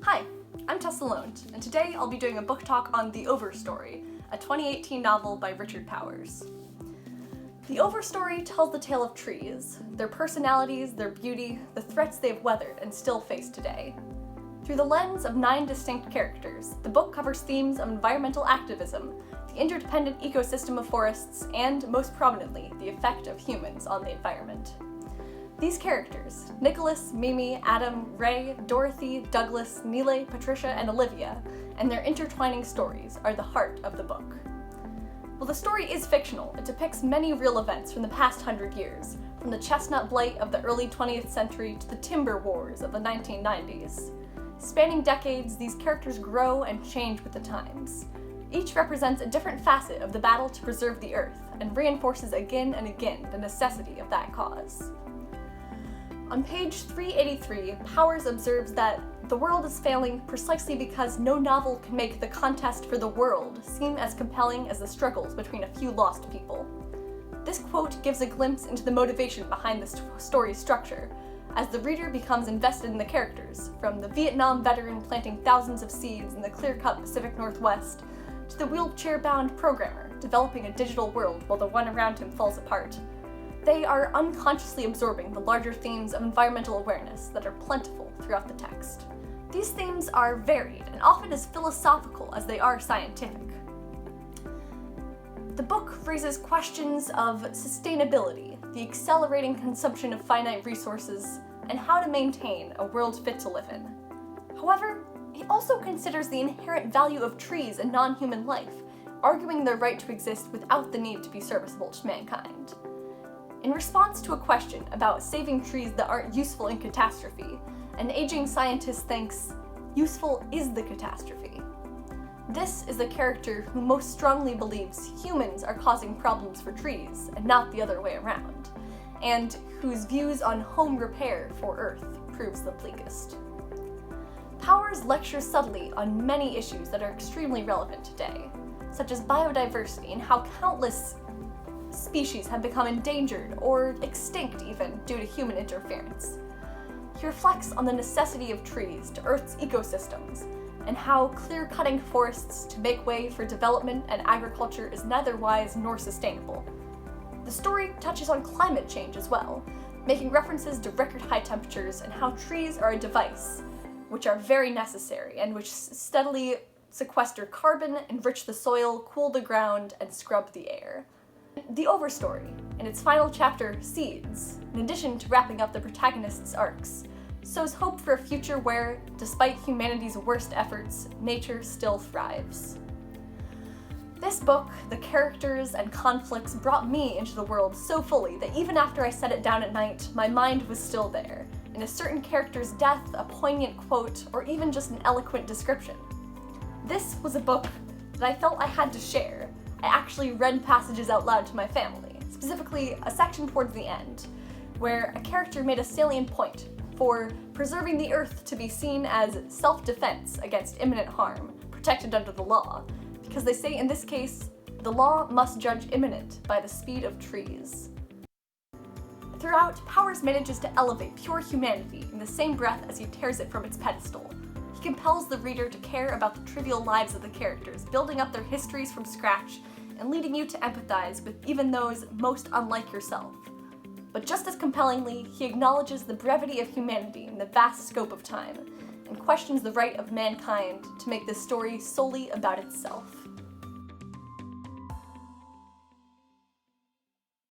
Hi, I'm Tessa Lone, and today I'll be doing a book talk on The Overstory, a 2018 novel by Richard Powers. The Overstory tells the tale of trees, their personalities, their beauty, the threats they've weathered and still face today. Through the lens of 9 distinct characters, the book covers themes of environmental activism, the interdependent ecosystem of forests, and, most prominently, the effect of humans on the environment. These characters, Nicholas, Mimi, Adam, Ray, Dorothy, Douglas, Neely, Patricia, and Olivia, and their intertwining stories are the heart of the book. While the story is fictional, it depicts many real events from the past 100 years, from the chestnut blight of the early 20th century to the timber wars of the 1990s. Spanning decades, these characters grow and change with the times. Each represents a different facet of the battle to preserve the Earth, and reinforces again and again the necessity of that cause. On page 383, Powers observes that the world is failing precisely because no novel can make the contest for the world seem as compelling as the struggles between a few lost people. This quote gives a glimpse into the motivation behind the story's structure, as the reader becomes invested in the characters, from the Vietnam veteran planting thousands of seeds in the clear-cut Pacific Northwest, to the wheelchair-bound programmer developing a digital world while the one around him falls apart. They are unconsciously absorbing the larger themes of environmental awareness that are plentiful throughout the text. These themes are varied and often as philosophical as they are scientific. The book raises questions of sustainability, the accelerating consumption of finite resources, and how to maintain a world fit to live in. However, it also considers the inherent value of trees and non-human life, arguing their right to exist without the need to be serviceable to mankind. In response to a question about saving trees that aren't useful in catastrophe, an aging scientist thinks, "Useful is the catastrophe." This is the character who most strongly believes humans are causing problems for trees, and not the other way around, and whose views on home repair for Earth proves the bleakest. Powers lectures subtly on many issues that are extremely relevant today, such as biodiversity and how countless species have become endangered or extinct even due to human interference. He reflects on the necessity of trees to Earth's ecosystems, and how clear-cutting forests to make way for development and agriculture is neither wise nor sustainable. The story touches on climate change as well, making references to record-high temperatures and how trees are a device, which are very necessary and which steadily sequester carbon, enrich the soil, cool the ground, and scrub the air. The Overstory, in its final chapter, Seeds, in addition to wrapping up the protagonists' arcs, sows hope for a future where, despite humanity's worst efforts, nature still thrives. This book, the characters and conflicts brought me into the world so fully that even after I set it down at night, my mind was still there, in a certain character's death, a poignant quote, or even just an eloquent description. This was a book that I felt I had to share. I actually read passages out loud to my family, specifically a section towards the end, where a character made a salient point for preserving the Earth to be seen as self-defense against imminent harm, protected under the law, because they say in this case, the law must judge imminent by the speed of trees. Throughout, Powers manages to elevate pure humanity in the same breath as he tears it from its pedestal. He compels the reader to care about the trivial lives of the characters, building up their histories from scratch, and leading you to empathize with even those most unlike yourself. But just as compellingly, he acknowledges the brevity of humanity in the vast scope of time, and questions the right of mankind to make this story solely about itself.